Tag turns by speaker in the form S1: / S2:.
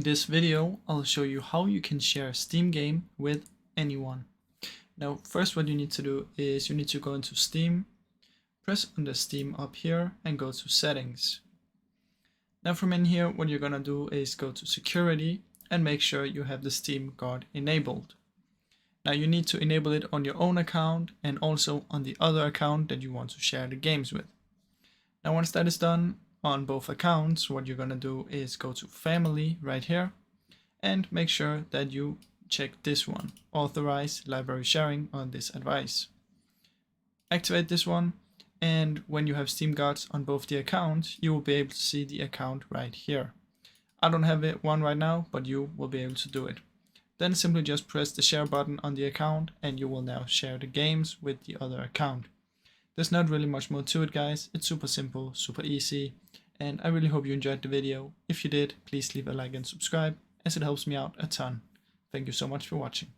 S1: In this video, I'll show you how you can share a Steam game with anyone. Now, first what you need to do is you need to go into Steam, press on the Steam up here and go to Settings. Now from in here, what you're gonna do is go to Security and make sure you have the Steam Guard enabled. Now you need to enable it on your own account and also on the other account that you want to share the games with. Now once that is done, on both accounts, what you're going to do is go to Family right here and make sure that you check this one, Authorize Library Sharing on this advice. Activate this one, and when you have Steam Guards on both the accounts, you will be able to see the account right here. I don't have one right now, but you will be able to do it. Then simply just press the share button on the account and you will now share the games with the other account. There's not really much more to it, guys. It's super simple, super easy, and I really hope you enjoyed the video. If you did, please leave a like and subscribe, as it helps me out a ton. Thank you so much for watching.